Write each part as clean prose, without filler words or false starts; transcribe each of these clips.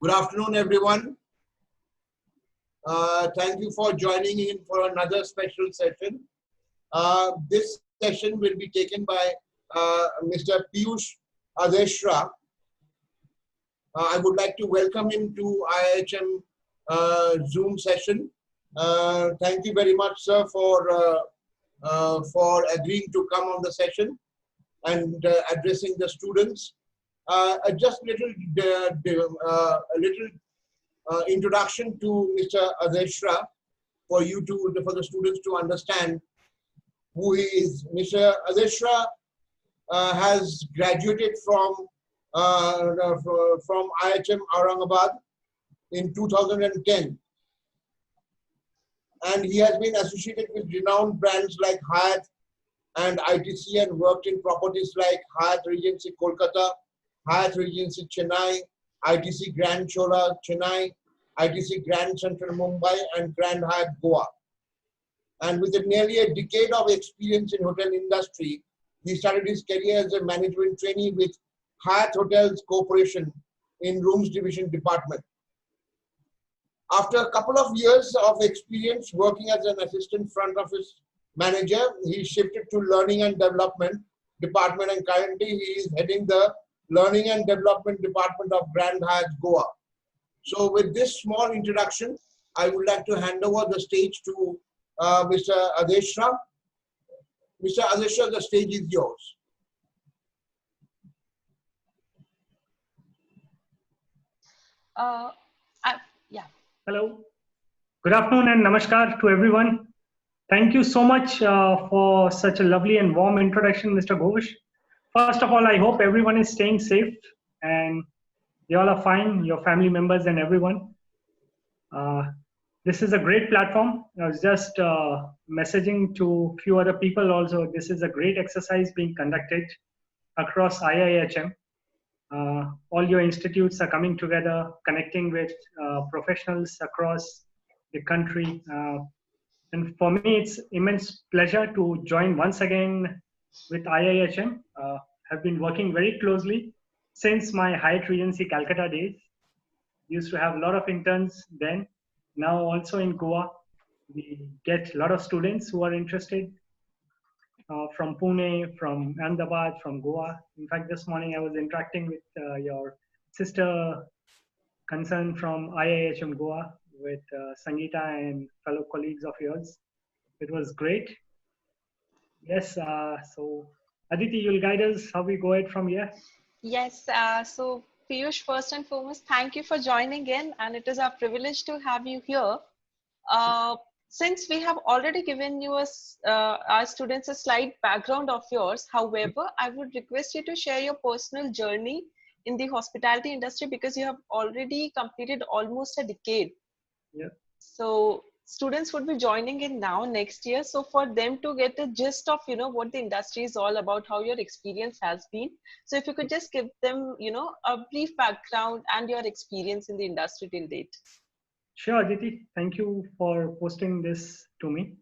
Good afternoon, everyone. Thank you for joining in for another special session. This session will be taken by Mr. Piyush Adeshra. I would like to welcome him to IIHM Zoom session. Thank you very much, sir, for agreeing to come on the session and addressing the students. Just a little introduction to Mr. Adeshra for the students to understand who he is. Mr. Adeshra has graduated from IIHM Aurangabad in 2010, and he has been associated with renowned brands like Hyatt and ITC and worked in properties like Hyatt Regency Kolkata, Hyatt Regency Chennai, ITC Grand Chola Chennai, ITC Grand Central Mumbai, and Grand Hyatt Goa. And with nearly a decade of experience in hotel industry, he started his career as a management trainee with Hyatt Hotels Corporation in Rooms Division Department. After a couple of years of experience working as an assistant front office manager, he shifted to Learning and Development Department, and currently he is heading the Learning and Development Department of Grand Hyatt Goa. So with this small introduction, I would like to hand over the stage to Mr. Adeshra. Mr. Adeshra, the stage is yours. Yeah. Hello. Good afternoon and namaskar to everyone. Thank you so much for such a lovely and warm introduction, Mr. Ghosh. First of all, I hope everyone is staying safe and you all are fine, your family members and everyone. This is a great platform. I was just messaging to a few other people also. This is a great exercise being conducted across IIHM. All your institutes are coming together, connecting with professionals across the country. And for me, it's immense pleasure to join once again with IIHM. Have been working very closely since my Hyatt Regency Calcutta days. Used to have a lot of interns then. Now also in Goa, we get a lot of students who are interested from Pune, from Ahmedabad, from Goa. In fact, this morning I was interacting with your sister concern from IIHM Goa with Sangeeta and fellow colleagues of yours. It was great. Yes, so Aditi, you'll guide us how we go ahead from here. Yes, so Piyush, first and foremost, thank you for joining in, and it is our privilege to have you here. Since we have already given you our students a slight background of yours, however, I would request you to share your personal journey in the hospitality industry because you have already completed almost a decade. Yeah. So students would be joining in now next year. So for them to get a gist of, what the industry is all about, how your experience has been. So if you could just give them, a brief background and your experience in the industry till date. Sure, Aditi. Thank you for posting this to me.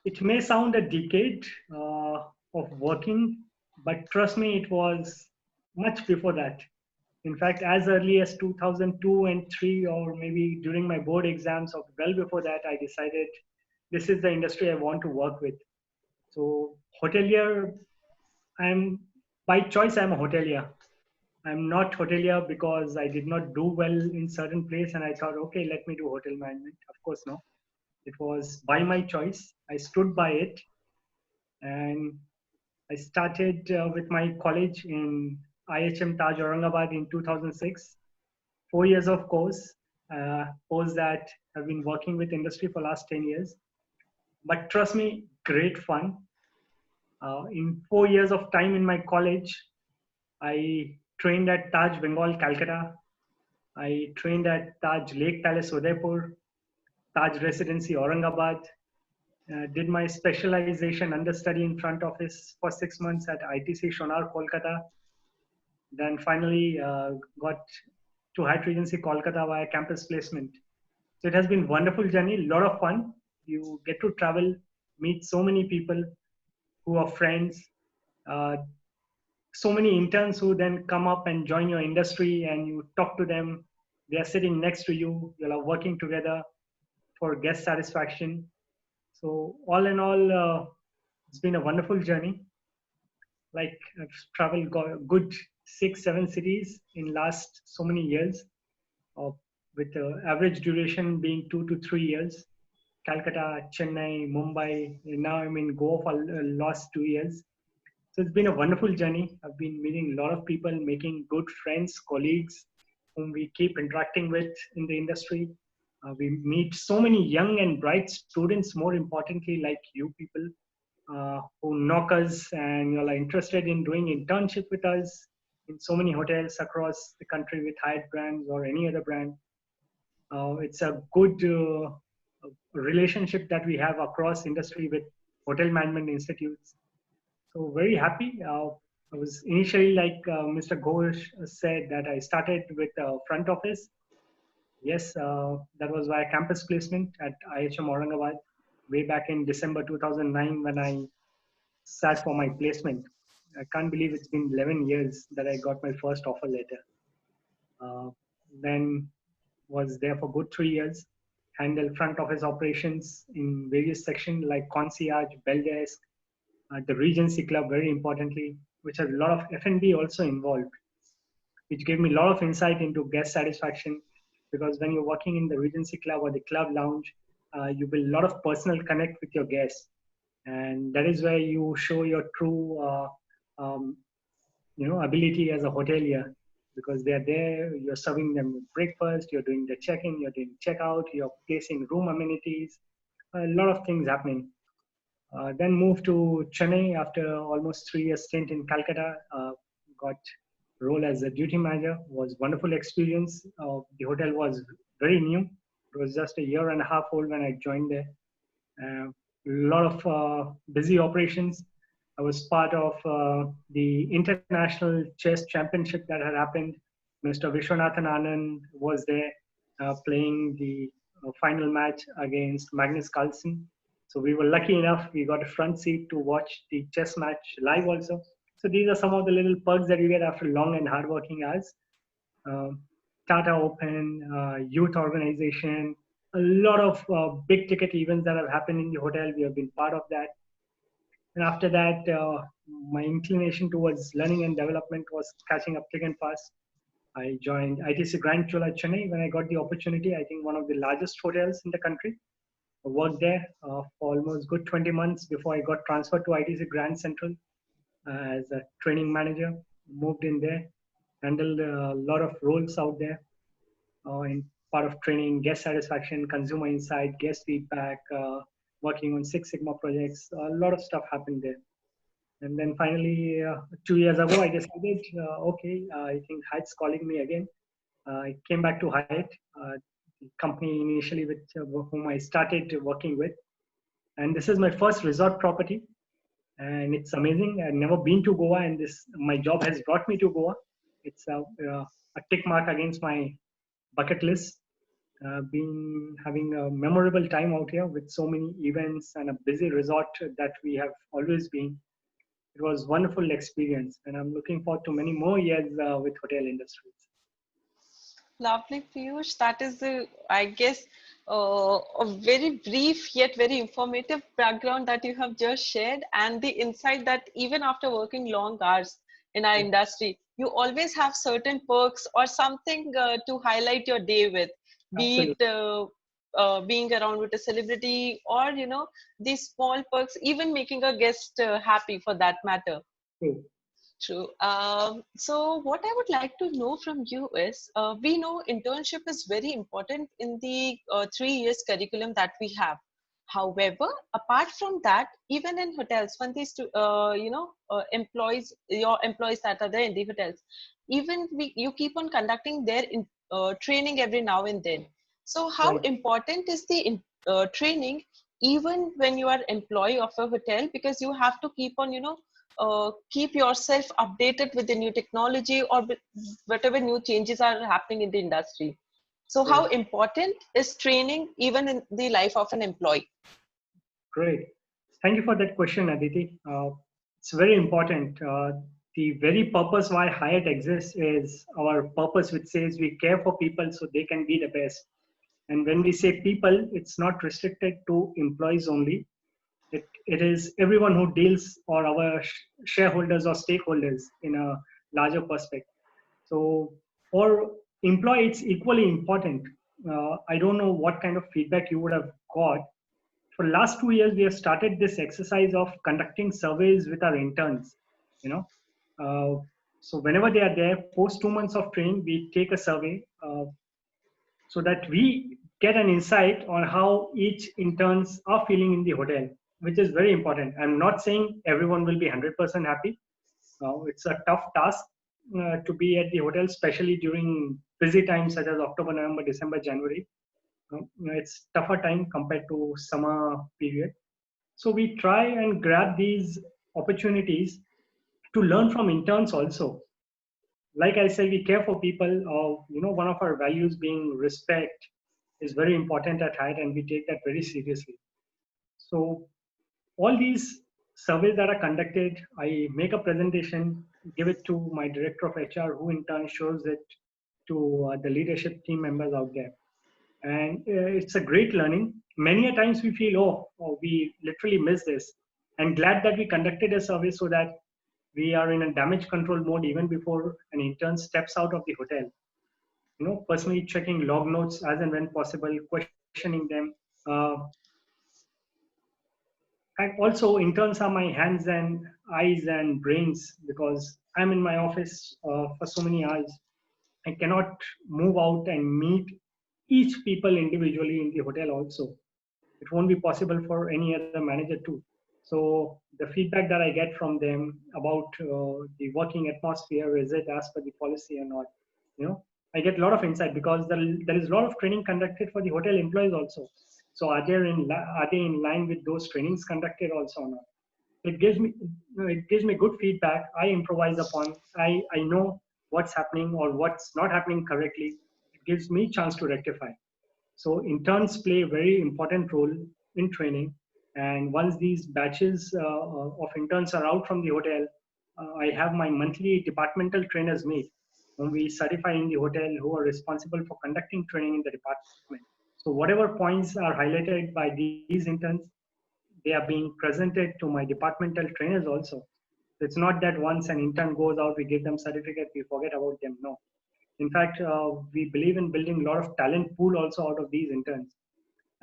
It may sound a decade of working, but trust me, it was much before that. In fact, as early as 2002 and 3, or maybe during my board exams, or well before that, I decided this is the industry I want to work with. So hotelier, by choice, I'm a hotelier. I'm not hotelier because I did not do well in certain place and I thought, okay, let me do hotel management. Of course, no. It was by my choice. I stood by it. And I started with my college in IIHM Taj Aurangabad in 2006. 4 years of course. Post that, I've been working with industry for last 10 years. But trust me, great fun. In 4 years of time in my college, I trained at Taj Bengal, Calcutta. I trained at Taj Lake Palace, Udaipur, Taj Residency, Aurangabad. Did my specialization understudy in front office for 6 months at ITC Shonar, Kolkata. Then finally got to Hyatt Regency, Kolkata via campus placement. So it has been wonderful journey, a lot of fun. You get to travel, meet so many people who are friends. so many interns who then come up and join your industry, and you talk to them. They are sitting next to you. You are working together for guest satisfaction. So all in all, it's been a wonderful journey. Like I've traveled good 6, 7 cities in last so many years, uh, with average duration being 2 to 3 years. Calcutta, Chennai, Mumbai. Now I'm in Goa for last 2 years. So it's been a wonderful journey. I've been meeting a lot of people, making good friends, colleagues whom we keep interacting with in the industry. We meet so many young and bright students, more importantly, like you people, who knock us and you're interested in doing internship with us in so many hotels across the country with Hyatt brands or any other brand. It's a good relationship that we have across industry with hotel management institutes. So very happy. I was initially, like Mr. Ghosh said, that I started with front office. Yes, that was via campus placement at IHM Aurangabad way back in December 2009 when I sat for my placement. I can't believe it's been 11 years that I got my first offer letter. Then was there for good 3 years, handled front office operations in various sections like concierge, bell desk, the Regency Club, very importantly, which has a lot of F&B also involved, which gave me a lot of insight into guest satisfaction. Because when you're working in the Regency Club or the club lounge, you build a lot of personal connect with your guests, and that is where you show your true, um, ability as a hotelier. Because they are there, you're serving them breakfast, you're doing the check-in, you're doing check-out, you're placing room amenities, a lot of things happening. Then moved to Chennai after almost 3 years stint in Calcutta. Got role as a duty manager. Was wonderful experience. The hotel was very new. It was just a year and a half old when I joined there. A lot of busy operations. I was part of the international chess championship that had happened. Mr. Vishwanathan Anand was there playing the final match against Magnus Carlsen. So we were lucky enough, we got a front seat to watch the chess match live also. So these are some of the little perks that you get after long and hardworking hours. Tata Open, youth organization, a lot of big ticket events that have happened in the hotel. We have been part of that. And after that, my inclination towards learning and development was catching up thick and fast. I joined ITC Grand Chola Chennai when I got the opportunity. I think one of the largest hotels in the country. I worked there for almost good 20 months before I got transferred to ITC Grand Central as a training manager. Moved in there, handled a lot of roles out there in part of training, guest satisfaction, consumer insight, guest feedback, working on Six Sigma projects. A lot of stuff happened there. And then finally, 2 years ago, I decided, okay, I think Hyatt's calling me again. I came back to Hyatt, the company initially with whom I started working with. And this is my first resort property. And it's amazing. I've never been to Goa, and my job has brought me to Goa. It's a tick mark against my bucket list. Been having a memorable time out here with so many events and a busy resort that we have always been. It was wonderful experience, and I'm looking forward to many more years with hotel industries. Lovely, Piyush. That is I guess, a very brief yet very informative background that you have just shared, and the insight that even after working long hours in our industry, you always have certain perks or something to highlight your day with, be Absolutely. it being around with a celebrity, or these small perks, even making a guest happy for that matter. True. True. So what I would like to know from you is, we know internship is very important in the 3 years curriculum that we have. However, apart from that, even in hotels, when these employees, your employees that are there in the hotels, even you keep on conducting their training every now and then. So how Right. important is the training even when you are employee of a hotel, because you have to keep on keep yourself updated with the new technology or with whatever new changes are happening in the industry. So Right. how important is training even in the life of an employee? Great. Thank you for that question, Aditi. It's very important. the very purpose why Hyatt exists is our purpose, which says we care for people so they can be the best. And when we say people, it's not restricted to employees only. It is everyone who deals or our shareholders or stakeholders in a larger perspective. So for employee, it's equally important. I don't know what kind of feedback you would have got. For the last 2 years, we have started this exercise of conducting surveys with our interns. You know, so whenever they are there, post 2 months of training, we take a survey so that we get an insight on how each interns are feeling in the hotel, which is very important. I'm not saying everyone will be 100% happy. It's a tough task to be at the hotel, especially during busy times such as October, November, December, January. It's tougher time compared to summer period. So we try and grab these opportunities to learn from interns also. Like I said, we care for people. One of our values being respect is very important at Hyatt, and we take that very seriously. So all these surveys that are conducted, I make a presentation, give it to my director of HR, who in turn shows it to the leadership team members out there. And it's a great learning. Many a times we feel, we literally missed this. And glad that we conducted a survey so that we are in a damage control mode even before an intern steps out of the hotel. Personally checking log notes as and when possible, questioning them. And also interns are my hands and eyes and brains, because I'm in my office for so many hours. I cannot move out and meet each people individually in the hotel also. It won't be possible for any other manager too. So the feedback that I get from them about the working atmosphere, is it as per the policy or not? I get a lot of insight, because there is a lot of training conducted for the hotel employees also. So are they in line with those trainings conducted also or not? It gives me good feedback. I improvise upon. I know what's happening or what's not happening correctly. It gives me chance to rectify. So interns play a very important role in training. And once these batches of interns are out from the hotel, I have my monthly departmental trainers meet, whom we certify in the hotel, who are responsible for conducting training in the department. So whatever points are highlighted by these interns, they are being presented to my departmental trainers also. It's not that once an intern goes out, we give them certificate, we forget about them. No. In fact, we believe in building a lot of talent pool also out of these interns.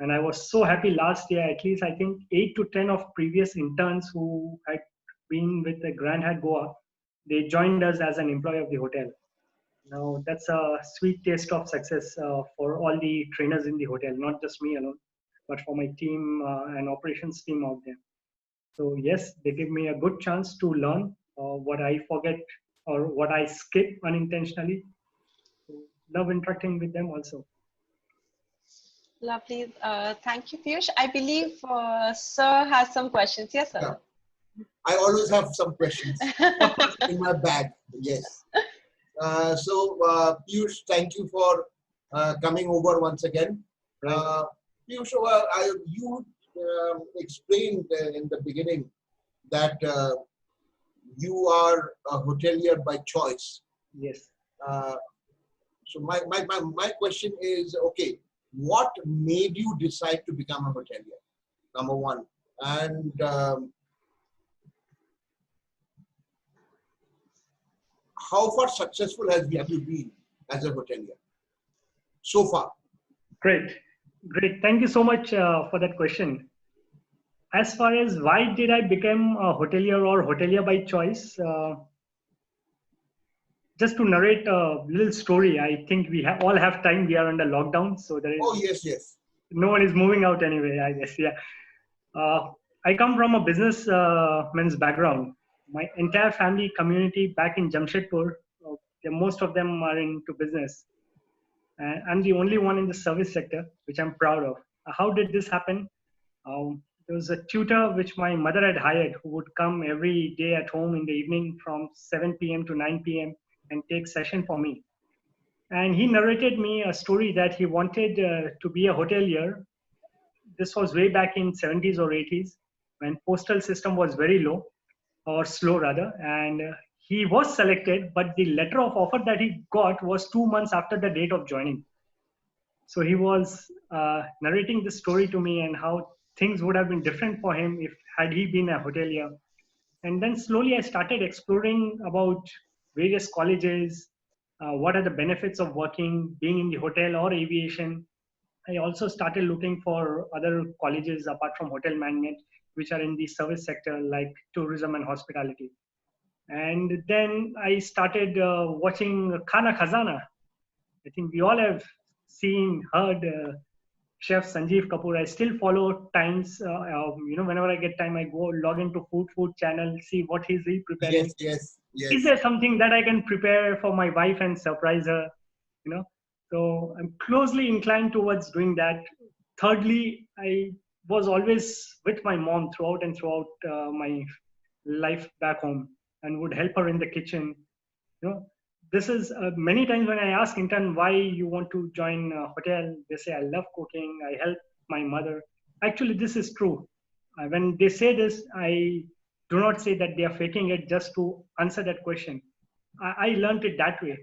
And I was so happy last year, at least I think 8 to 10 of previous interns who had been with the Hyatt Goa, they joined us as an employee of the hotel. Now that's a sweet taste of success for all the trainers in the hotel, not just me alone, but for my team and operations team out there. So yes, they give me a good chance to learn what I forget or what I skip unintentionally. So love interacting with them also. Lovely. Thank you, Piyush. I believe Sir has some questions. Yes, sir. Yeah. I always have some questions in my bag. Yes. So Piyush, thank you for coming over once again. Piyush, you explained in the beginning that you are a hotelier by choice. Yes. So my question is, okay, what made you decide to become a hotelier? Number one. And how far successful have you been as a hotelier so far? Great. Thank you so much for that question. As far as why did I become a hotelier or hotelier by choice, just to narrate a little story. I think we all have time. We are under lockdown, so there is. Oh yes. No one is moving out anyway, I guess. Yeah. I come from a businessman's background. My entire family community back in Jamshedpur, most of them are into business. And I'm the only one in the service sector, which I'm proud of. How did this happen? There was a tutor which my mother had hired, who would come every day at home in the evening from 7 p.m. to 9 p.m. and take session for me. And he narrated me a story that he wanted to be a hotelier. This was way back in 70s or 80s when postal system was very low, or slow rather. And he was selected, but the letter of offer that he got was 2 months after the date of joining. So he was narrating this story to me and how things would have been different for him if had he been a hotelier. And then slowly I started exploring about various colleges, what are the benefits of working, being in the hotel or aviation. I also started looking for other colleges apart from hotel management, which are in the service sector like tourism and hospitality. And then I started watching Khana Khazana. I think we all have seen, heard Chef Sanjeev Kapoor. I still follow times. Whenever I get time, I go log into Food channel, see what he's preparing. Yes, yes, yes. Is there something that I can prepare for my wife and surprise her? You know, so I'm closely inclined towards doing that. Thirdly, I was always with my mom throughout my life back home and would help her in the kitchen. You know, this is many times when I ask intern why you want to join a hotel, they say I love cooking, I help my mother. Actually, this is true. When they say this, I do not say that they are faking it just to answer that question. I learned it that way.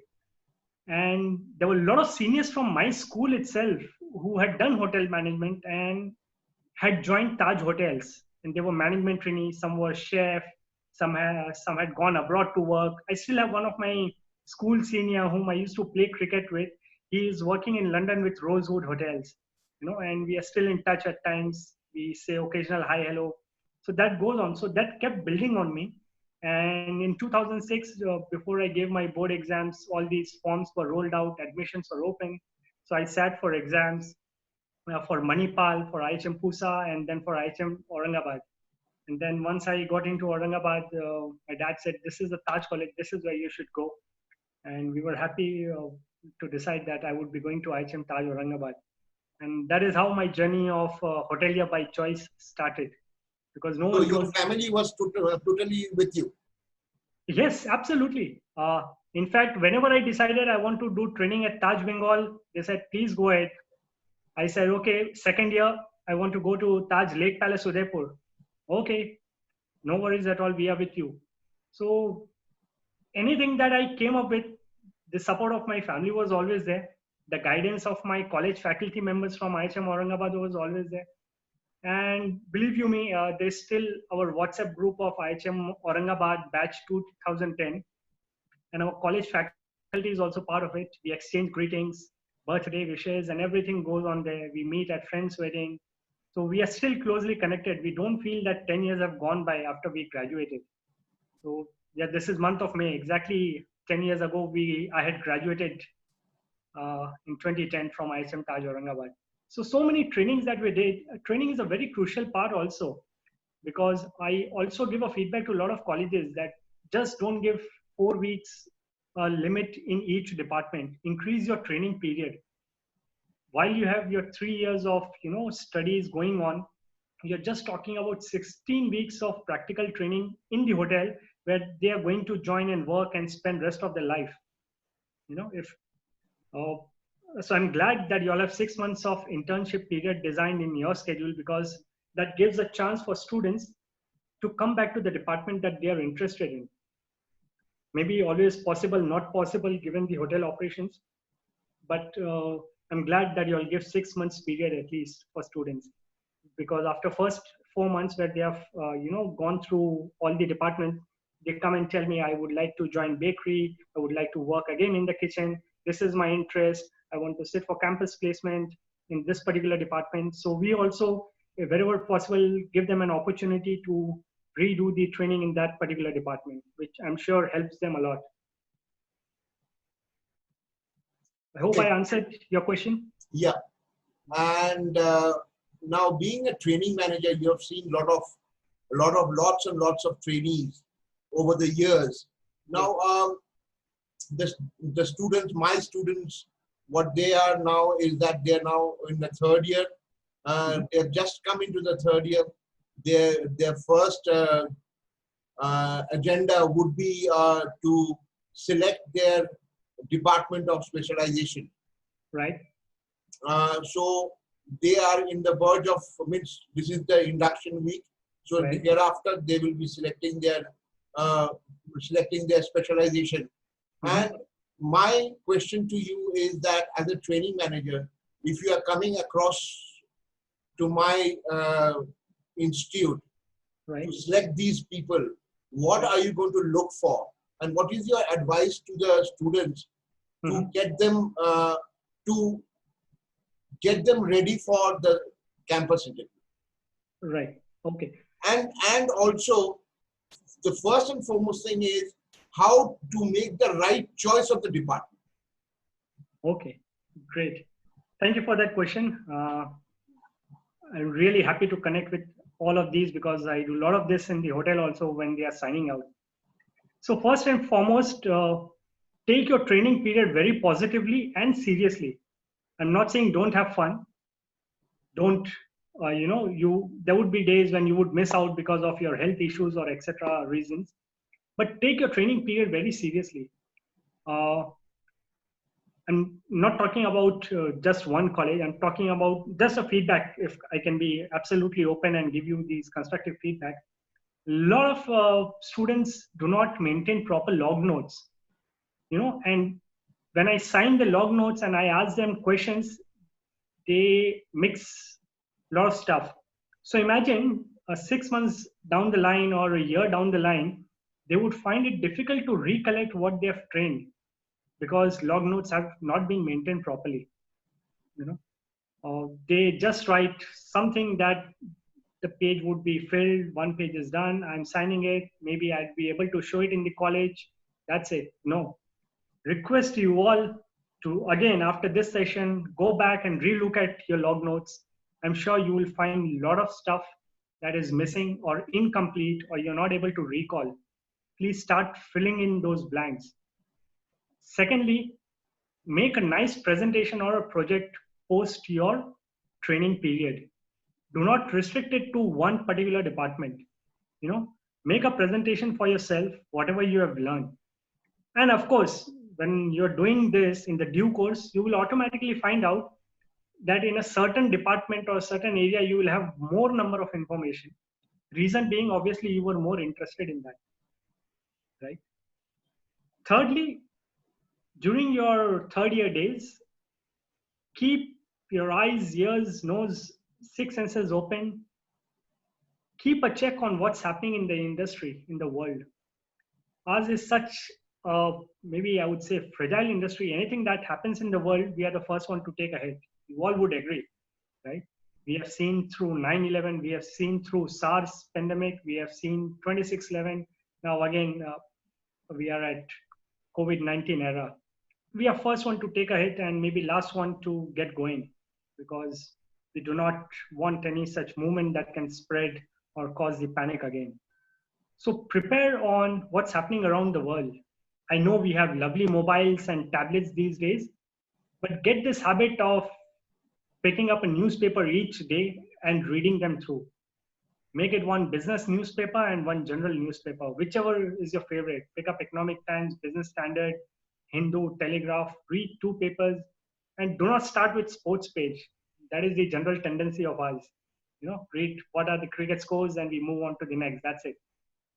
And there were a lot of seniors from my school itself who had done hotel management and had joined Taj Hotels. And they were management trainees, some were chef, some had gone abroad to work. I still have one of my school senior whom I used to play cricket with. He is working in London with Rosewood Hotels, and we are still in touch at times. We say occasional hi, hello. So that goes on. So that kept building on me. And in 2006, before I gave my board exams, all these forms were rolled out, admissions were open. So I sat for exams for Manipal, for IHM Pusa, and then for IHM Aurangabad. And then once I got into Aurangabad, my dad said, this is the Taj College, this is where you should go. And we were happy to decide that I would be going to IHM Taj Aurangabad. And that is how my journey of hotelier by choice started. Because no So one your was, family was totally with you? Yes, absolutely. In fact, whenever I decided I want to do training at Taj Bengal, they said, please go ahead. I said, okay, second year, I want to go to Taj Lake Palace, Udaipur. Okay, no worries at all, we are with you. So anything that I came up with, the support of my family was always there. The guidance of my college faculty members from IHM Aurangabad was always there. And believe you me, there's still our WhatsApp group of IHM Aurangabad batch 2010. And our college faculty is also part of it. We exchange greetings, birthday wishes, and everything goes on there. We meet at friends' wedding. So we are still closely connected. We don't feel that 10 years have gone by after we graduated. So yeah, this is month of May. Exactly 10 years ago, I had graduated in 2010 from IHM Taj Aurangabad. So many trainings that we did. Training is a very crucial part also, because I also give a feedback to a lot of colleges that just don't give 4 weeks limit in each department. Increase your training period. While you have your 3 years of studies going on, you're just talking about 16 weeks of practical training in the hotel where they are going to join and work and spend rest of their life. So I'm glad that you all have 6 months of internship period designed in your schedule, because that gives a chance for students to come back to the department that they are interested in. Maybe always possible, not possible given the hotel operations, but I'm glad that you all give 6 months period at least for students, because after first 4 months where they have gone through all the departments, they come and tell me, I would like to join bakery, I would like to work again in the kitchen, this is my interest, I want to sit for campus placement in this particular department. So we also, wherever possible, give them an opportunity to redo the training in that particular department, which I'm sure helps them a lot. I hope I answered your question. Yeah. And now being a training manager, you have seen lots and lots of trainees over the years. Now, the students, my students, what they are now is that they're now in the third year. They've just come into the third year. Their first agenda would be to select their department of specialization. Right. So they are in the verge of, this is the induction week. So right. Thereafter, they will be selecting their uh, selecting their specialization. And my question to you is that as a training manager, if you are coming across to my institute to select these people, what are you going to look for? And what is your advice to the students to get them ready for the campus interview? Right. Okay. And also, the first and foremost thing is how to make the right choice of the department. Okay, great. Thank you for that question. I'm really happy to connect with all of these because I do a lot of this in the hotel also when they are signing out. So first and foremost, take your training period very positively and seriously. I'm not saying don't have fun. Don't, there would be days when you would miss out because of your health issues or etc. reasons. But take your training period very seriously. I'm not talking about just one college. I'm talking about just a feedback. If I can be absolutely open and give you these constructive feedback, a lot of students do not maintain proper log notes, and when I sign the log notes and I ask them questions, they mix a lot of stuff. So imagine 6 months down the line or a year down the line, they would find it difficult to recollect what they have trained because log notes have not been maintained properly. They just write something that the page would be filled, one page is done, I'm signing it, maybe I'd be able to show it in the college, that's it. No. Request you all to, again, after this session, go back and relook at your log notes. I'm sure you will find a lot of stuff that is missing or incomplete or you're not able to recall. Please start filling in those blanks. Secondly, make a nice presentation or a project post your training period. Do not restrict it to one particular department. Make a presentation for yourself, whatever you have learned. And of course, when you're doing this in the due course, you will automatically find out that in a certain department or certain area, you will have more number of information. Reason being, obviously, you were more interested in that, right? Thirdly, during your third year days, keep your eyes, ears, nose, six senses open. Keep a check on what's happening in the industry, in the world. Ours is such, maybe I would say, fragile industry. Anything that happens in the world, we are the first one to take a hit. You all would agree, right? We have seen through 9/11, we have seen through SARS pandemic, we have seen 26/11. Now again, we are at COVID-19 era. We are first one to take a hit and maybe last one to get going because we do not want any such movement that can spread or cause the panic again. So prepare on what's happening around the world. I know we have lovely mobiles and tablets these days, but get this habit of picking up a newspaper each day and reading them through. Make it one business newspaper and one general newspaper, whichever is your favorite. Pick up Economic Times, Business Standard, Hindu, Telegraph, read 2 papers, and do not start with sports page. That is the general tendency of us. Read what are the cricket scores and we move on to the next. That's it.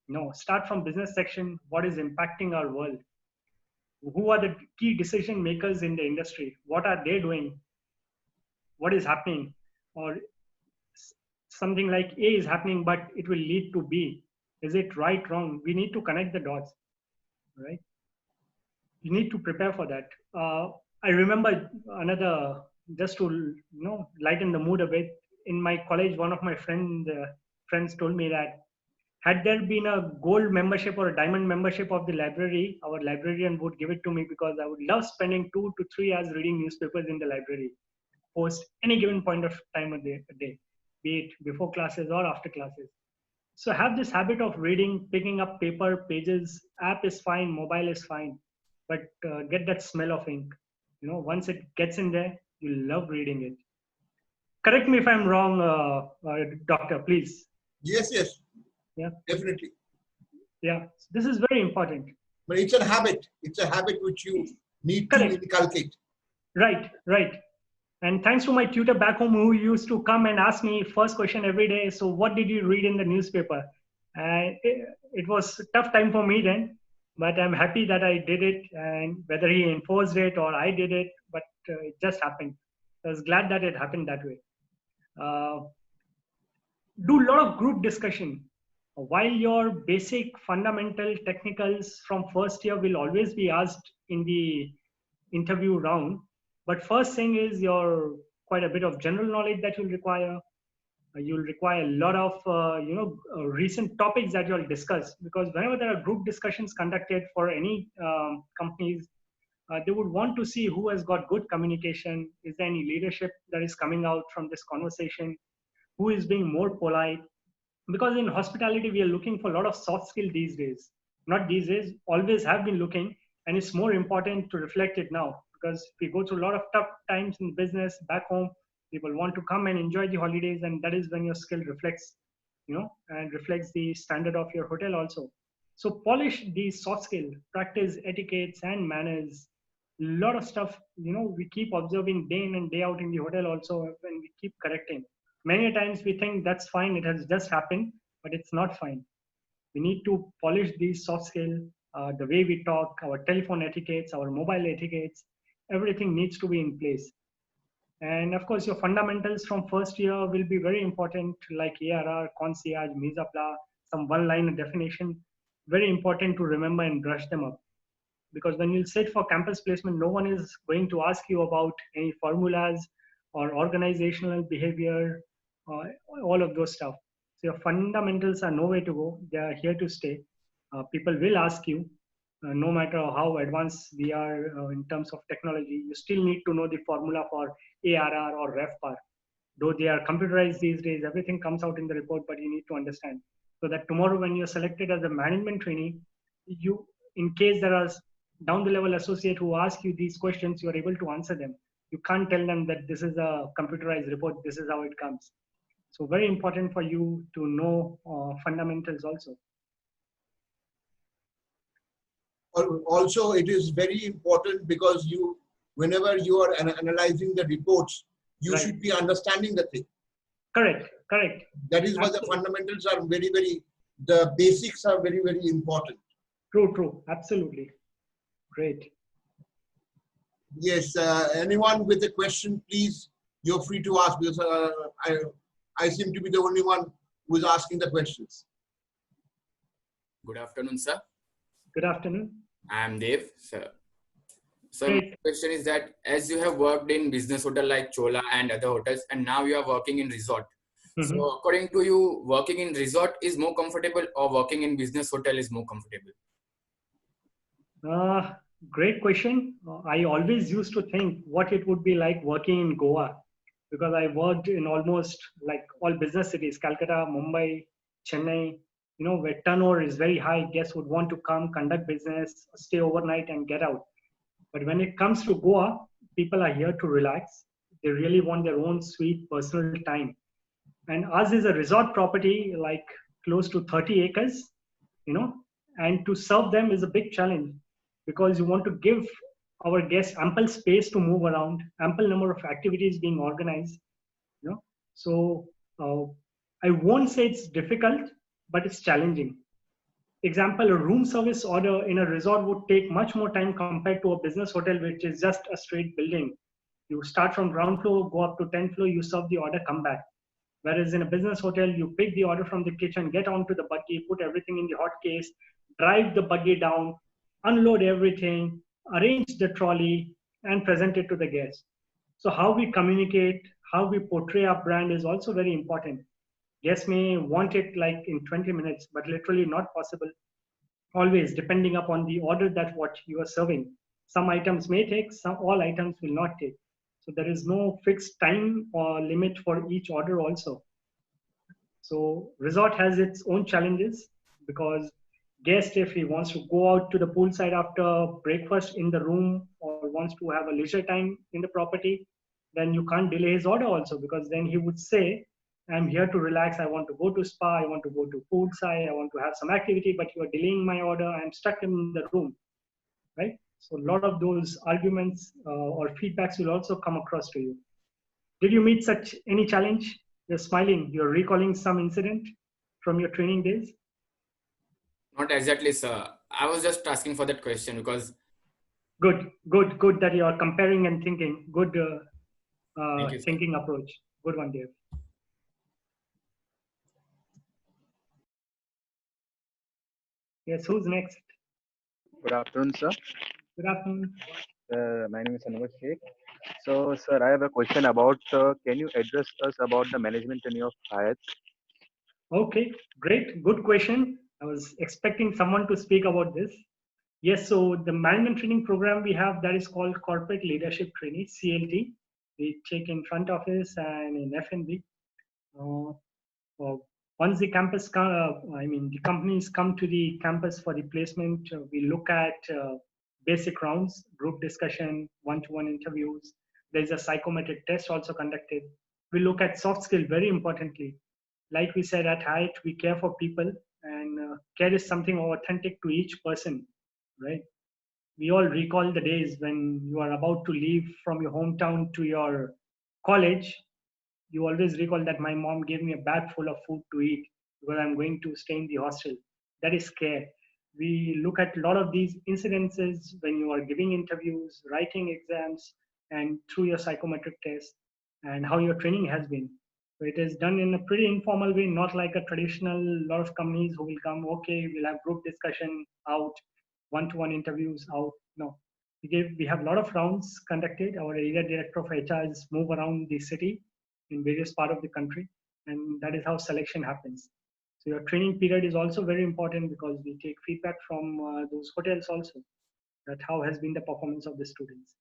No, start from business section. What is impacting our world? Who are the key decision makers in the industry? What are they doing? What is happening? Or something like A is happening, but it will lead to B. Is it right, wrong? We need to connect the dots, right? You need to prepare for that. I remember another, just to lighten the mood a bit. In my college, one of my friends told me that had there been a gold membership or a diamond membership of the library, our librarian would give it to me because I would love spending 2 to 3 hours reading newspapers in the library, post any given point of time a day, be it before classes or after classes. So have this habit of reading, picking up paper, pages. App is fine, mobile is fine, but get that smell of ink. Once it gets in there, you love reading it. Correct me if I'm wrong, doctor, please. Yes. Yeah. Definitely. Yeah. This is very important. But it's a habit. It's a habit which you need to inculcate. Right. And thanks to my tutor back home who used to come and ask me first question every day. So what did you read in the newspaper? And it was a tough time for me then, but I'm happy that I did it. And whether he enforced it or I did it, but it just happened. I was glad that it happened that way. Uh, do a lot of group discussion. While your basic fundamental technicals from first year will always be asked in the interview round, but first thing is your quite a bit of general knowledge that you'll require. You'll require a lot of recent topics that you'll discuss, because whenever there are group discussions conducted for any companies, they would want to see who has got good communication. Is there any leadership that is coming out from this conversation? Who is being more polite? Because in hospitality we are looking for a lot of soft skill these days. Not these days, always have been looking, and it's more important to reflect it now, because we go through a lot of tough times in business back home. People want to come and enjoy the holidays, and that is when your skill reflects, and reflects the standard of your hotel also. So polish these soft skill, practice etiquettes and manners. A lot of stuff, we keep observing day in and day out in the hotel also, and we keep correcting. Many times we think that's fine, it has just happened, but it's not fine. We need to polish these soft skills, the way we talk, our telephone etiquettes, our mobile etiquettes, everything needs to be in place. And of course, your fundamentals from first year will be very important, like ARR, concierge, mise à plat, some one-line definition, very important to remember and brush them up. Because when you sit for campus placement, no one is going to ask you about any formulas or organizational behavior, all of those stuff. So your fundamentals are nowhere to go. They are here to stay. People will ask you, no matter how advanced we are in terms of technology, you still need to know the formula for ARR or RevPAR. Though they are computerized these days, everything comes out in the report, but you need to understand. So that tomorrow when you're selected as a management trainee, in case there are down the level associate who ask you these questions, you are able to answer them. You can't tell them that this is a computerized report, this is how it comes. So very important for you to know fundamentals also. Also, it is very important because whenever you are analyzing the reports, you Right. should be understanding the thing. Correct. That is why the fundamentals are the basics are very, very important. True. Absolutely. Great. Yes, anyone with a question, please, you're free to ask, because I seem to be the only one who is asking the questions. Good afternoon, sir. Good afternoon. I am Dev, sir. So Great. my question is that as you have worked in business hotel like Chola and other hotels, and now you are working in resort. Mm-hmm. So according to you, working in resort is more comfortable or working in business hotel is more comfortable? Great question. I always used to think what it would be like working in Goa, because I worked in almost like all business cities, Calcutta, Mumbai, Chennai, where turnover is very high. Guests would want to come, conduct business, stay overnight and get out. But when it comes to Goa, people are here to relax. They really want their own sweet personal time. And ours is a resort property, like close to 30 acres, and to serve them is a big challenge, because you want to give our guests ample space to move around, ample number of activities being organized. So I won't say it's difficult, but it's challenging. Example, a room service order in a resort would take much more time compared to a business hotel, which is just a straight building. You start from ground floor, go up to 10th floor, you serve the order, come back. Whereas in a business hotel, you pick the order from the kitchen, get onto the buggy, put everything in the hot case, drive the buggy down, unload everything, arrange the trolley, and present it to the guest. So how we communicate, how we portray our brand is also very important. Guests may want it like in 20 minutes, but literally not possible. Always depending upon the order that what you are serving. Some items may take, all items will not take. So there is no fixed time or limit for each order also. So resort has its own challenges, because guest, if he wants to go out to the poolside after breakfast in the room or wants to have a leisure time in the property, then you can't delay his order also, because then he would say, I'm here to relax, I want to go to spa, I want to go to poolside, I want to have some activity, but you are delaying my order, I'm stuck in the room, right? So a lot of those arguments or feedbacks will also come across to you. Did you meet such any challenge? You're smiling, you're recalling some incident from your training days? Not exactly, sir. I was just asking for that question because Good that you are comparing and thinking. Good thank you, sir. thinking approach. Good one, Dave. Yes, who's next? Good afternoon, sir. Good afternoon. My name is Anwar Sheikh. So, sir, I have a question about can you address us about the management tenure of Hyatt? Okay, great. Good question. I was expecting someone to speak about this. Yes, so the management training program we have that is called Corporate Leadership Training, CLT. We take in front office and in F&B. Once the the companies come to the campus for the placement, we look at basic rounds, group discussion, one-to-one interviews. There's a psychometric test also conducted. We look at soft skill very importantly. Like we said at Hyatt, we care for people, and care is something authentic to each person, right? We all recall the days when you are about to leave from your hometown to your college. You always recall that my mom gave me a bag full of food to eat because I'm going to stay in the hostel. That is care. We look at a lot of these incidences when you are giving interviews, writing exams, and through your psychometric test, and how your training has been. So it is done in a pretty informal way, not like a traditional lot of companies who will come, okay, we'll have group discussion out, one-to-one interviews out. No, we have a lot of rounds conducted. Our area director of HRs move around the city in various part of the country, and that is how selection happens. So your training period is also very important because we take feedback from those hotels also, that how has been the performance of the students.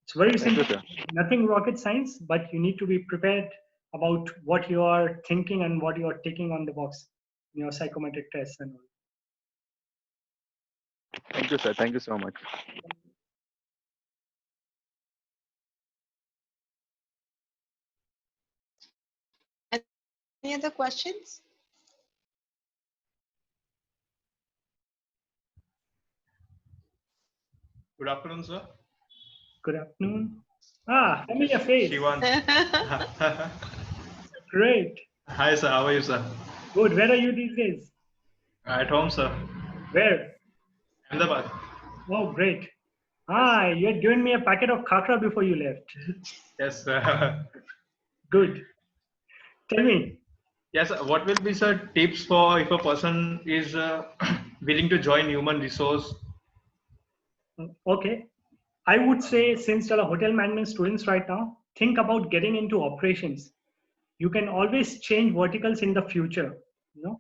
It's very Thank you, simple, sir. nothing rocket science, but you need to be prepared about what you are thinking and what you are taking on the box in your psychometric tests and all. Thank you, sir. Thank you so much. Any other questions? Good afternoon, sir. Good afternoon. Familiar face. Shivan. Great. Hi, sir. How are you, sir? Good. Where are you these days? At home, sir. Where? Ahmedabad. Oh, great. You had given me a packet of khakra before you left. Yes, sir. Good. Tell me. Yes, sir. What will be, sir, tips for if a person is willing to join human resource? Okay. I would say, since you're a hotel management students right now, think about getting into operations. You can always change verticals in the future, you know,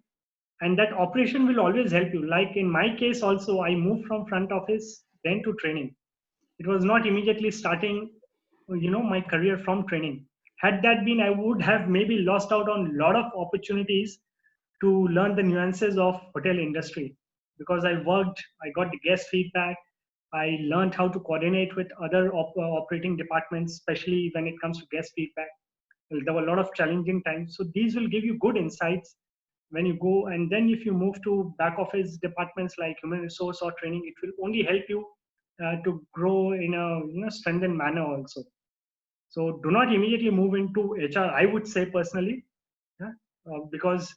and that operation will always help you. Like in my case, also, I moved from front office then to training. It was not immediately starting, my career from training. Had that been, I would have maybe lost out on a lot of opportunities to learn the nuances of hotel industry, because I got the guest feedback. I learned how to coordinate with other operating departments, especially when it comes to guest feedback. Well, there were a lot of challenging times. So these will give you good insights when you go. And then if you move to back office departments like human resource or training, it will only help you to grow in a strengthened manner also. So do not immediately move into HR, I would say personally, yeah, because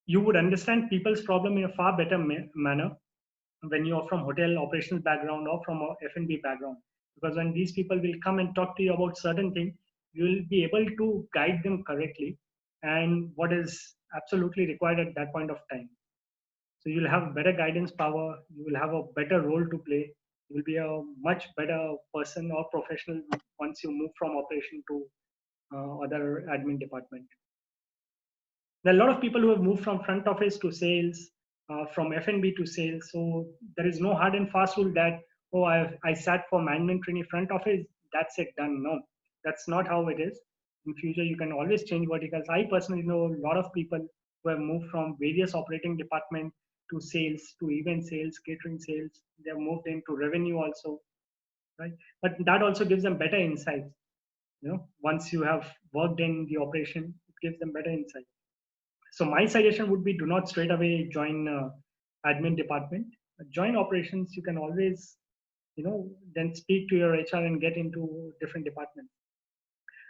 you would understand people's problem in a far better manner when you are from hotel operations background or from a F&B background. Because when these people will come and talk to you about certain things, you will be able to guide them correctly and what is absolutely required at that point of time. So you'll have better guidance power, you will have a better role to play, you will be a much better person or professional once you move from operation to other admin department. There are a lot of people who have moved from front office to sales, from F&B to sales. So there is no hard and fast rule that, oh, I sat for management training front office, that's it, done. No, that's not how it is. In future, you can always change verticals. I personally know a lot of people who have moved from various operating department to sales, to event sales, catering sales. They have moved into revenue also, right? But that also gives them better insights. Once you have worked in the operation, it gives them better insight. So my suggestion would be, do not straight away join admin department. Join operations. You can always, then speak to your HR and get into different departments.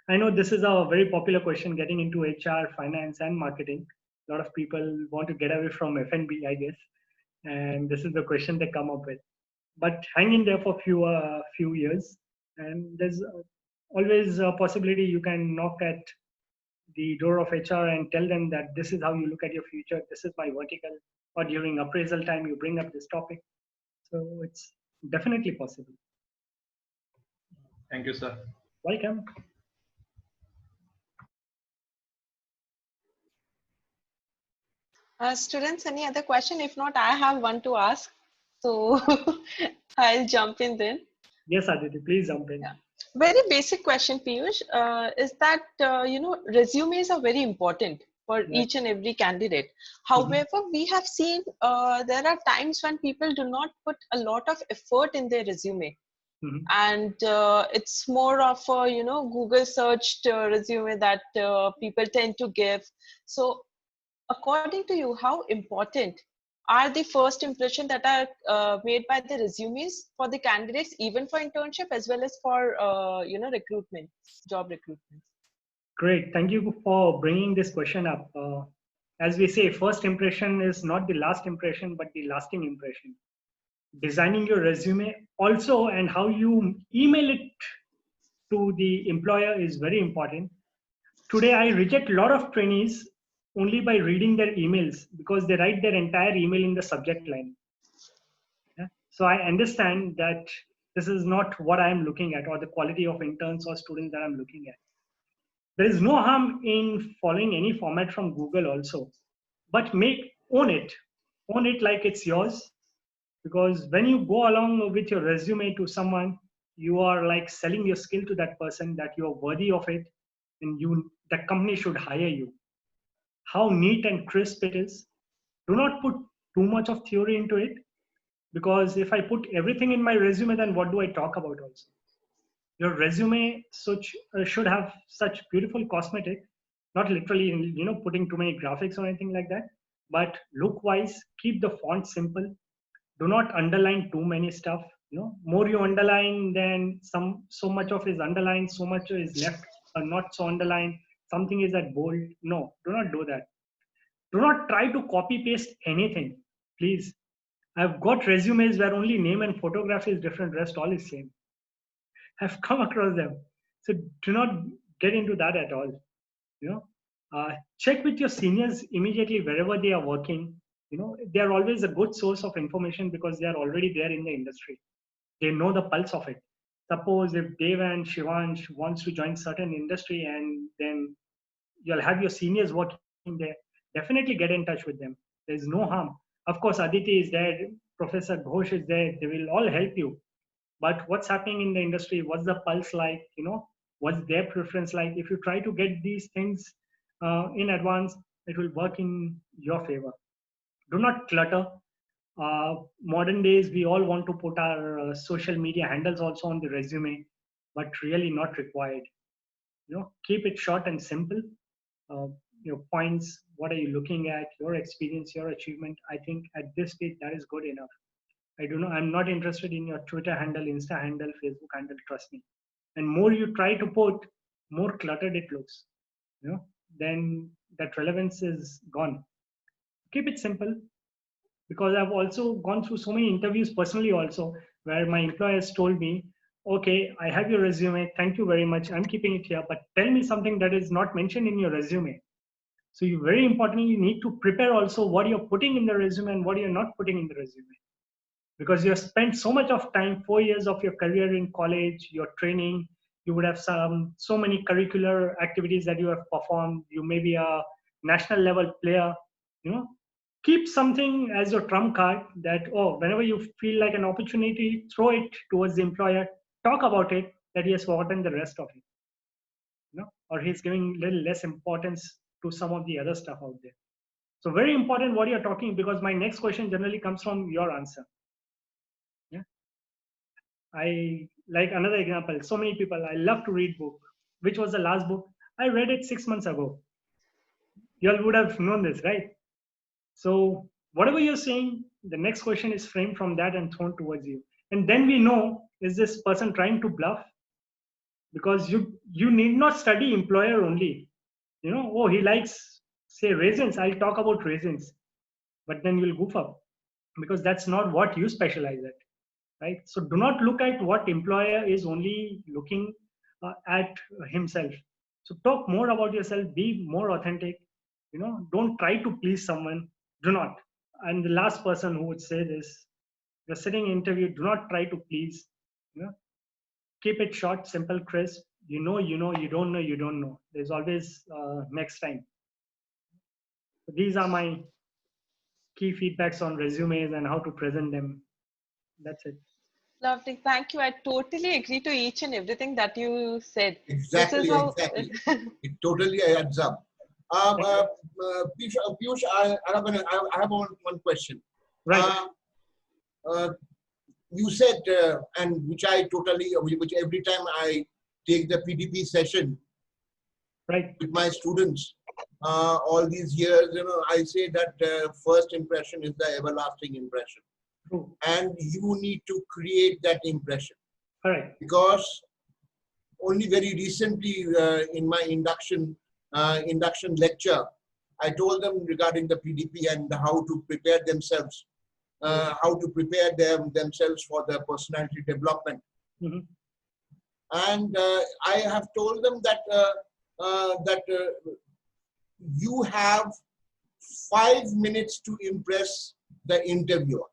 I know this is a very popular question, getting into HR, finance, and marketing. A lot of people want to get away from F&B, I guess, and this is the question they come up with. But hang in there for few years, and there's always a possibility you can knock at the door of HR and tell them that this is how you look at your future. This is my vertical. Or during appraisal time, you bring up this topic. So it's definitely possible. Thank you, sir. Welcome. Students, any other question? If not, I have one to ask. So I'll jump in then. Yes, Aditi, please jump in. Yeah. Very basic question, Piyush, is that, resumes are very important for each and every candidate. However, we have seen there are times when people do not put a lot of effort in their resume. And it's more of a, Google searched resume that people tend to give. So according to you, how important are the first impression that are made by the resumes for the candidates, even for internship as well as for recruitment, job recruitment? Great, thank you for bringing this question up. As we say, first impression is not the last impression, but the lasting impression. Designing your resume also, and how you email it to the employer is very important. Today, I reject a lot of trainees only by reading their emails because they write their entire email in the subject line. Yeah? So I understand that this is not what I am looking at, or the quality of interns or students that I'm looking at. There is no harm in following any format from Google also, but own it like it's yours. Because when you go along with your resume to someone, you are like selling your skill to that person that you are worthy of it, and that company should hire you. How neat and crisp it is. Do not put too much of theory into it, because if I put everything in my resume, then what do I talk about also? Your resume should have such beautiful cosmetic, not literally putting too many graphics or anything like that, but look wise, keep the font simple. Do not underline too many stuff. More you underline, then so much of is underlined, so much is left not so underlined. Something is at bold. No, do not do that. Do not try to copy paste anything, please. I've got resumes where only name and photograph is different, rest all is same. I've come across them. So do not get into that at all. Check with your seniors immediately wherever they are working. They are always a good source of information because they are already there in the industry. They know the pulse of it. Suppose if Dev and Shivansh wants to join certain industry, and then you'll have your seniors working there, definitely get in touch with them. There's no harm. Of course, Aditi is there, Professor Ghosh is there, they will all help you. But what's happening in the industry, what's the pulse like, what's their preference like? If you try to get these things in advance, it will work in your favor. Do not clutter. Modern days, we all want to put our social media handles also on the resume, but really not required. Keep it short and simple. Your points, what are you looking at, your experience, your achievement. I think at this stage, that is good enough. I'm not interested in your Twitter handle, Insta handle, Facebook handle, trust me. And more you try to put, more cluttered it looks. Then that relevance is gone. Keep it simple, because I've also gone through so many interviews personally also, where my employers told me, okay, I have your resume, thank you very much, I'm keeping it here, but tell me something that is not mentioned in your resume. So you very importantly need to prepare also what you're putting in the resume and what you're not putting in the resume. Because you have spent so much of time, 4 years of your career in college, your training, you would have so many curricular activities that you have performed. You may be a national level player. Keep something as your trump card that, whenever you feel like an opportunity, throw it towards the employer, talk about it, that he has forgotten the rest of it. Or he's giving a little less importance to some of the other stuff out there. So very important what you're talking, because my next question generally comes from your answer. I like another example. So many people, I love to read book. Which was the last book? I read it 6 months ago. You all would have known this, right? So whatever you're saying, the next question is framed from that and thrown towards you. And then we know, is this person trying to bluff? Because you need not study employer only. He likes say raisins, I'll talk about raisins, but then you'll goof up because that's not what you specialize at, right? So do not look at what employer is only looking at himself. So talk more about yourself, be more authentic. Don't try to please someone. Do not. And the last person who would say this, you're sitting in interview, do not try to please. Keep it short, simple, crisp. You know, you don't know, you don't know. There's always next time. So these are my key feedbacks on resumes and how to present them. That's it. Lovely. Thank you. I totally agree to each and everything that you said. This is Exactly, how. exactly. It totally adds up. Piyush, I have one question. Right. You said, and which every time I take the PDP session Right. with my students, all these years, I say that first impression is the everlasting impression. True. And you need to create that impression. Correct. Because only very recently in my induction lecture, I told them regarding the PDP and how to prepare themselves, themselves for their personality development. Mm-hmm. And I have told them that you have 5 minutes to impress the interviewer.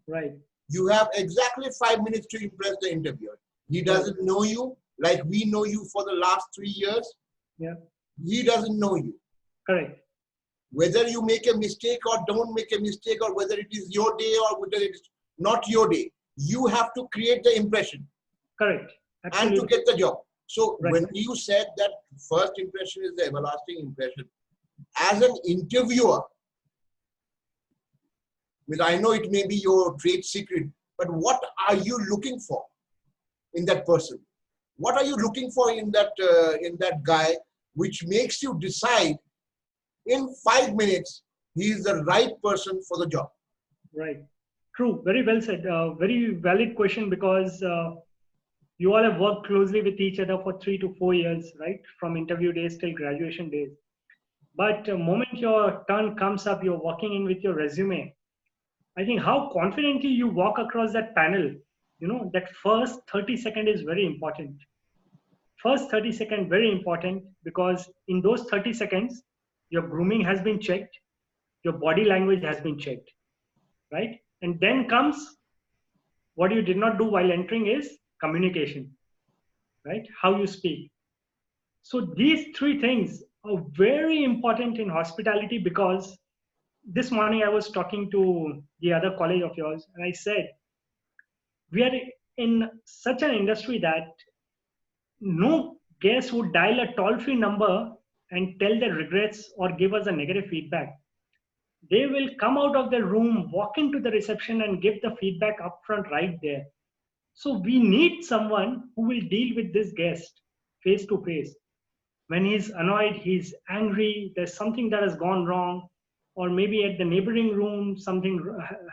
Right. You have exactly 5 minutes to impress the interviewer. He doesn't know you like we know you for the last 3 years. Yeah. He doesn't know you. Correct. Whether you make a mistake or don't make a mistake, or whether it is your day or whether it is not your day, you have to create the impression. Correct. Absolutely. And to get the job. So Right. when you said that first impression is the everlasting impression, as an interviewer, I know it may be your trade secret, but what are you looking for in that person? What are you looking for in that guy, which makes you decide in 5 minutes he is the right person for the job? Right. True. Very well said. Very valid question, because you all have worked closely with each other for 3 to 4 years, right? From interview days till graduation days. But the moment your turn comes up, you're walking in with your resume. I think how confidently you walk across that panel, that first 30 seconds is very important. First 30 seconds, very important, because in those 30 seconds, your grooming has been checked, your body language has been checked, right? And then comes what you did not do while entering is communication, right? How you speak. So these three things are very important in hospitality, because this morning I was talking to the other colleague of yours, and I said, we are in such an industry that no guest would dial a toll-free number and tell their regrets or give us a negative feedback. They will come out of the room, walk into the reception and give the feedback upfront right there. So we need someone who will deal with this guest face to face. When he's annoyed, he's angry, there's something that has gone wrong, or maybe at the neighboring room, something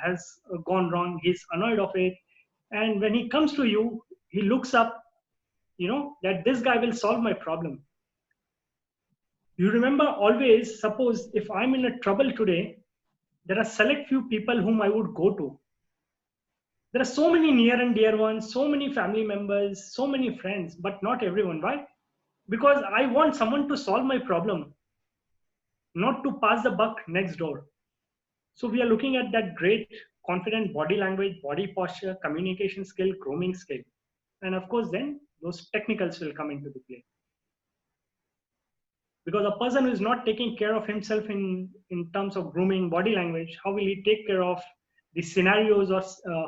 has gone wrong, he's annoyed of it. And when he comes to you, he looks up, that this guy will solve my problem. You remember always, suppose if I'm in a trouble today, there are select few people whom I would go to. There are so many near and dear ones, so many family members, so many friends, but not everyone. Why? Because I want someone to solve my problem, not to pass the buck next door. So we are looking at that great, confident body language, body posture, communication skill, grooming skill. And of course, then those technicals will come into the play. Because a person who is not taking care of himself in terms of grooming, body language, how will he take care of the scenarios, or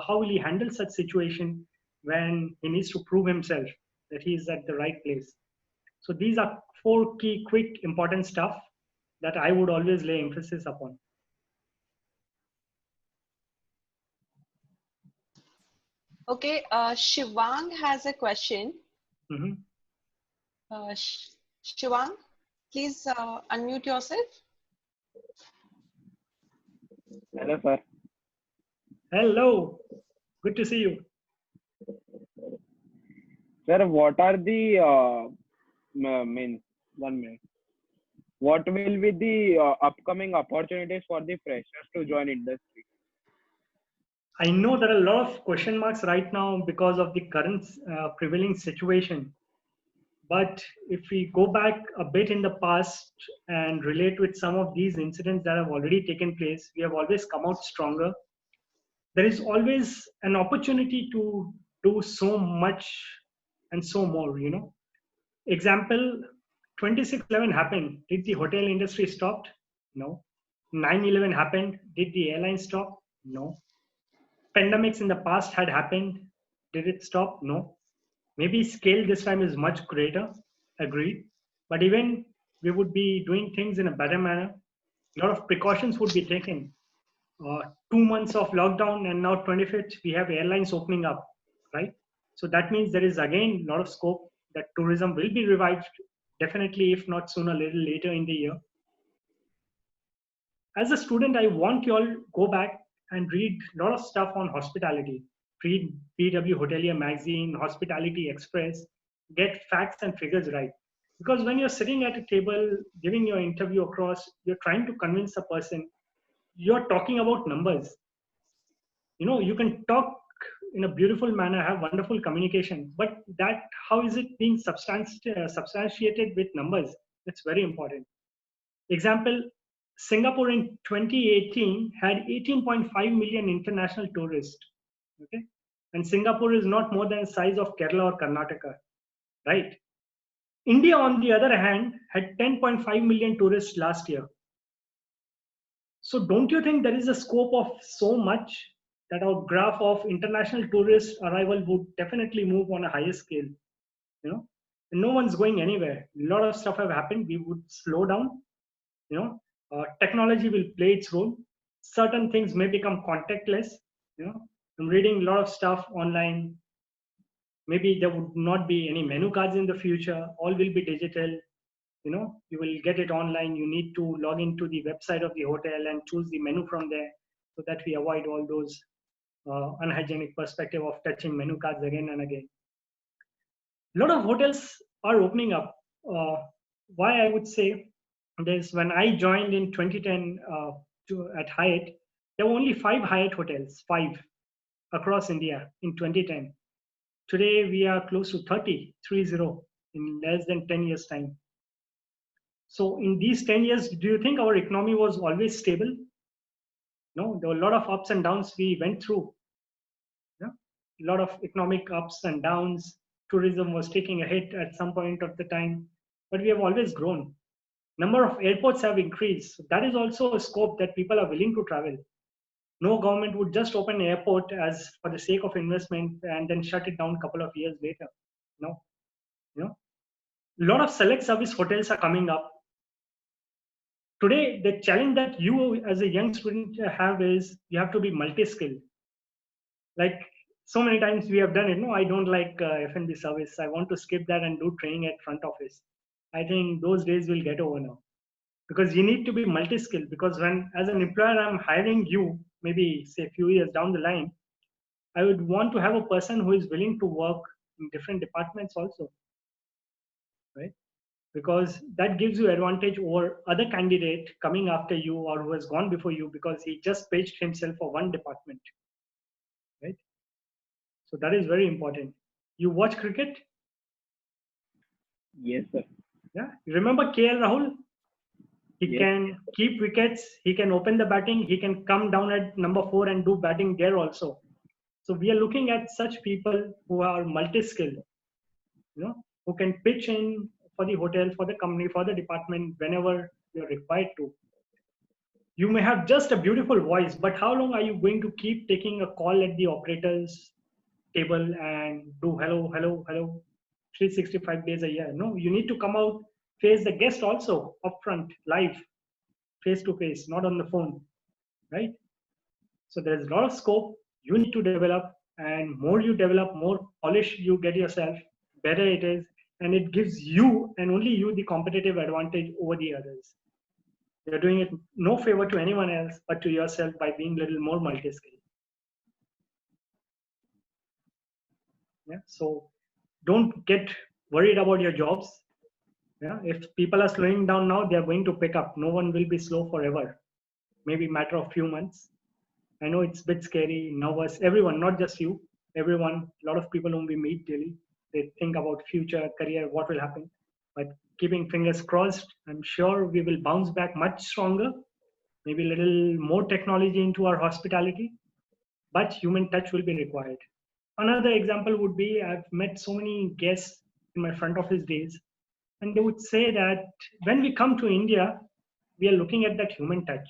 how will he handle such situation when he needs to prove himself that he is at the right place? So these are 4 key, quick, important stuff that I would always lay emphasis upon. Okay, Shivang has a question. Mm-hmm. Shivang, please unmute yourself. Hello, sir. Hello, good to see you. Sir, what are the 1 minute. what will be the upcoming opportunities for the freshers to join industry? I know there are a lot of question marks right now because of the current prevailing situation. But if we go back a bit in the past and relate with some of these incidents that have already taken place, we have always come out stronger. There is always an opportunity to do so much and so more, you know. Example, 26/11 happened. Did the hotel industry stop? No. 9/11 happened. Did the airline stop? No. Pandemics in the past had happened. Did it stop? No. Maybe scale this time is much greater. Agreed. But even we would be doing things in a better manner. A lot of precautions would be taken. 2 months of lockdown and now 25th we have airlines opening up, right? So that means there is again a lot of scope that tourism will be revived, definitely, if not sooner, a little later in the year. As a student, I want you all go back and read a lot of stuff on hospitality. Read BW Hotelier magazine, Hospitality Express, get facts and figures right. Because when you're sitting at a table giving your interview across, you're trying to convince a person, you're talking about numbers. You know, you can talk in a beautiful manner, have wonderful communication, but that, how is it being substantiated with numbers? That's very important. Example, Singapore in 2018 had 18.5 million international tourists. Okay, and Singapore is not more than the size of Kerala or Karnataka, right? India, on the other hand, had 10.5 million tourists last year. So don't you think there is a scope of so much that our graph of international tourist arrival would definitely move on a higher scale? You know, and no one's going anywhere. A lot of stuff have happened. We would slow down. You know, technology will play its role. Certain things may become contactless. You know, I'm reading a lot of stuff online. Maybe there would not be any menu cards in the future. All will be digital. You know, you will get it online. You need to log into the website of the hotel and choose the menu from there, so that we avoid all those unhygienic perspective of touching menu cards again and again. A lot of hotels are opening up. Why I would say this, when I joined in 2010 at Hyatt, there were only 5 Hyatt hotels, 5 across India in 2010. Today we are close to 30 in less than 10 years time. So in these 10 years, do you think our economy was always stable? No, there were a lot of ups and downs we went through. Yeah? A lot of economic ups and downs. Tourism was taking a hit at some point of the time, but we have always grown. Number of airports have increased. That is also a scope that people are willing to travel. No government would just open an airport as for the sake of investment and then shut it down a couple of years later. No, you know, a lot of select service hotels are coming up. Today, the challenge that you as a young student have is you have to be multi-skilled. Like so many times we have done it. No, I don't like F&B service. I want to skip that and do training at front office. I think those days will get over now, because you need to be multi-skilled. Because when, as an employer, I'm hiring you, maybe say a few years down the line, I would want to have a person who is willing to work in different departments also, right? Because that gives you advantage over other candidate coming after you or who has gone before you, because he just pitched himself for one department, right? So that is very important. You watch cricket? Yes, sir. Yeah. You remember KL Rahul? He Yes. can keep wickets. He can open the batting. He can come down at number 4 and do batting there also. So we are looking at such people who are multi-skilled, you know, who can pitch in for the hotel, for the company, for the department whenever you're required to. You may have just a beautiful voice, but how long are you going to keep taking a call at the operator's table and do hello, hello, hello, 365 days a year? No, you need to come out, face the guest also upfront, live, face to face, not on the phone, right? So there's a lot of scope you need to develop, and more you develop, more polish you get yourself, better it is, and it gives you and only you the competitive advantage over the others. You're doing it no favor to anyone else but to yourself by being a little more multi-skilled. Yeah, so don't get worried about your jobs. Yeah, if people are slowing down now, they are going to pick up. No one will be slow forever. Maybe matter of few months. I know it's a bit scary, nervous. Everyone, not just you. Everyone, a lot of people whom we meet daily, they think about future, career, what will happen. But keeping fingers crossed, I'm sure we will bounce back much stronger. Maybe a little more technology into our hospitality, but human touch will be required. Another example would be I've met so many guests in my front office days, and they would say that when we come to India, we are looking at that human touch.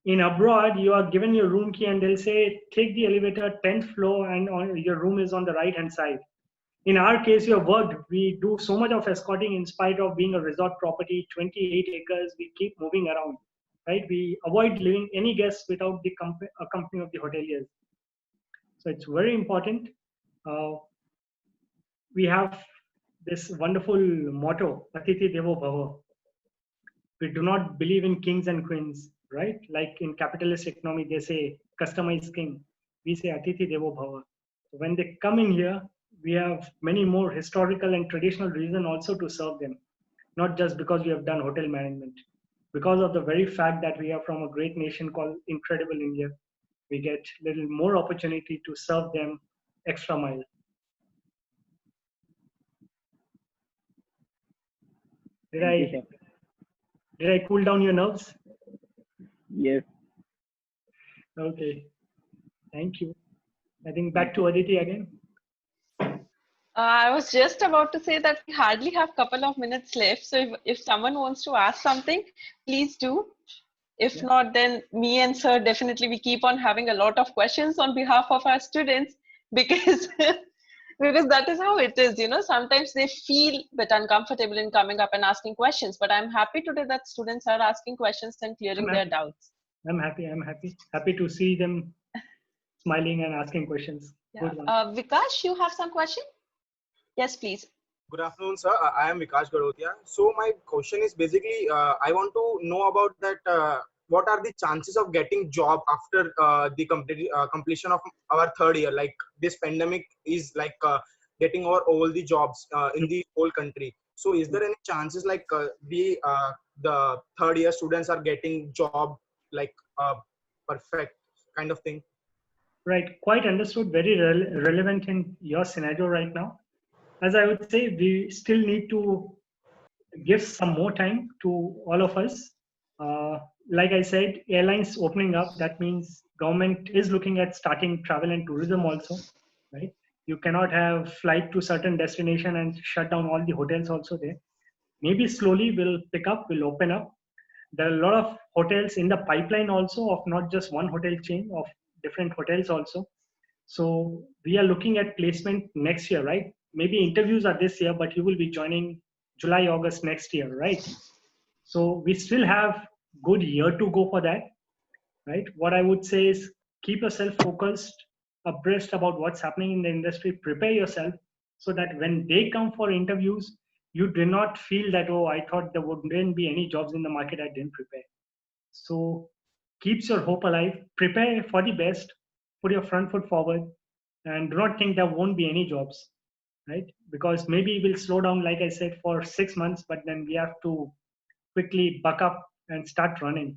In abroad, you are given your room key and they'll say, take the elevator 10th floor and your room is on the right hand side. In our case, you have worked. We do so much of escorting in spite of being a resort property, 28 acres. We keep moving around, right? We avoid leaving any guests without the company of the hoteliers. So it's very important. We have this wonderful motto, Atithi Devo Bhava. We do not believe in kings and queens, right? Like in capitalist economy, they say customer is king. We say Atithi Devo Bhava. So when they come in here, we have many more historical and traditional reason also to serve them, not just because we have done hotel management. Because of the very fact that we are from a great nation called Incredible India, we get little more opportunity to serve them extra mile. Did I cool down your nerves? Yes. Okay. Thank you. I think back to Aditi again. I was just about to say that we hardly have a couple of minutes left. So if someone wants to ask something, please do. If not, then me and sir, definitely we keep on having a lot of questions on behalf of our students because, because that is how it is, you know, sometimes they feel a bit uncomfortable in coming up and asking questions, but I'm happy today that students are asking questions and clearing their doubts. I'm happy to see them smiling and asking questions. Yeah. Vikash, you have some question? Yes, please. Good afternoon, sir. I am Vikash Gadotia. So my question is basically, I want to know about that. What are the chances of getting job after the completion of our third year? Like this pandemic is like getting all the jobs in the whole country. So is there any chances like the third year students are getting job like perfect kind of thing? Right. Quite understood. Very relevant in your scenario right now. As I would say, we still need to give some more time to all of us. Like I said, airlines opening up, that means government is looking at starting travel and tourism also, right? You cannot have flight to certain destination and shut down all the hotels also there. Maybe slowly we'll pick up, we'll open up. There are a lot of hotels in the pipeline also of not just one hotel chain, of different hotels also. So we are looking at placement next year, right? Maybe interviews are this year, but you will be joining July, August next year, right? So we still have good year to go for that, right? What I would say is keep yourself focused, abreast about what's happening in the industry, prepare yourself so that when they come for interviews, you do not feel that, oh, I thought there wouldn't be any jobs in the market, I didn't prepare. So keeps your hope alive, prepare for the best, put your front foot forward, and do not think there won't be any jobs, right? Because maybe we'll slow down, like I said, for 6 months, but then we have to quickly buck up and start running.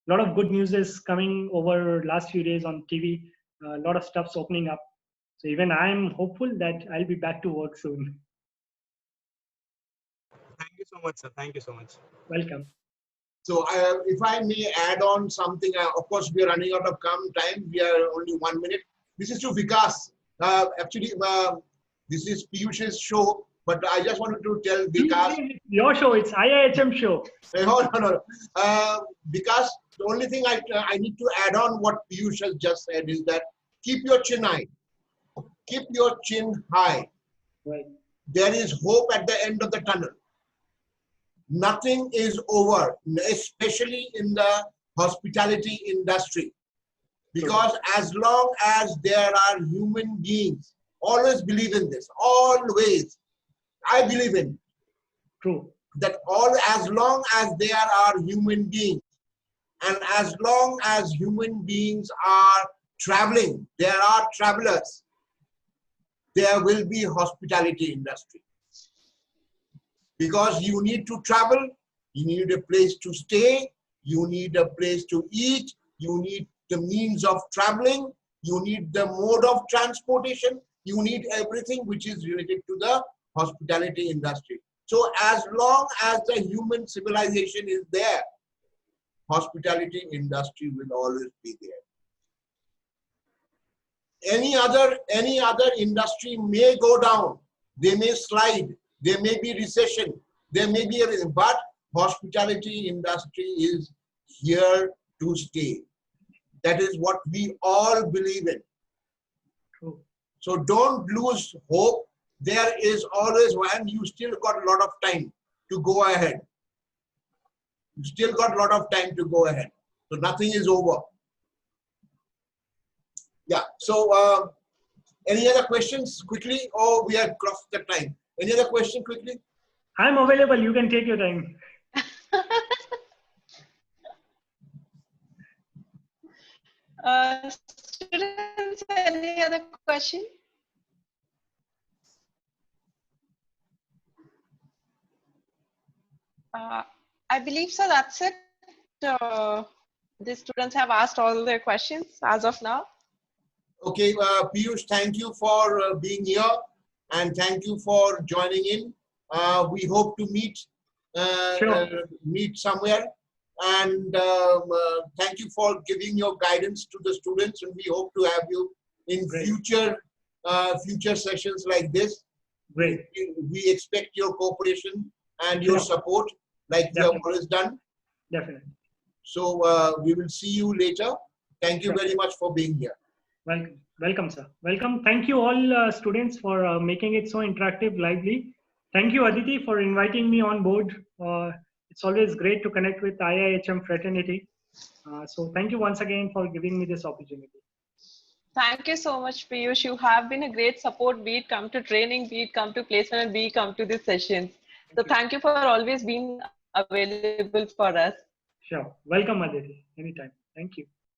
A lot of good news is coming over last few days on TV. A lot of stuff's opening up. So even I'm hopeful that I'll be back to work soon. Thank you so much, sir. Thank you so much. Welcome. So if I may add on something, of course, we are running out of time. We are only 1 minute. This is to Vikas. Actually, this is Piyush's show, but I just wanted to tell Vikas. Your show, it's IIHM show. No. Vikas, the only thing I need to add on what Piyush has just said is that keep your chin high. Keep your chin high. Right. There is hope at the end of the tunnel. Nothing is over, especially in the hospitality industry. Because as long as there are human beings, always believe in this, always. I believe in True. that as long as there are human beings, and as long as human beings are traveling, there are travelers, there will be hospitality industry. because you need to travel, you need a place to stay, you need a place to eat, you need the means of traveling, you need the mode of transportation, you need everything which is related to the hospitality industry. So as long as the human civilization is there, hospitality industry will always be there. Any other industry may go down, they may slide, there may be recession, there may be everything, but hospitality industry is here to stay. That is what we all believe in. True. So don't lose hope. There is always one, you still got a lot of time to go ahead. You still got a lot of time to go ahead. So nothing is over. Yeah, so any other questions quickly, or we have crossed the time? Any other question quickly? I'm available. You can take your time. Students, any other question? I believe so. That's it. The students have asked all their questions as of now. Okay, Piyush, thank you for being here, and thank you for joining in. We hope to meet meet somewhere, and thank you for giving your guidance to the students, and we hope to have you in Great. future sessions like this. Great. We expect your cooperation and your Sure. support, like you have Definitely. always done. Definitely. So we will see you later. Thank you very much for being here. Welcome. Welcome, sir. Welcome. Thank you all students for making it so interactive, lively. Thank you, Aditi, for inviting me on board. It's always great to connect with IIHM fraternity. So thank you once again for giving me this opportunity. Thank you so much, Piyush. You have been a great support, be it come to training, be it come to placement, and be it come to these sessions. So thank you for always being available for us. Sure. Welcome, Aditi. Anytime. Thank you.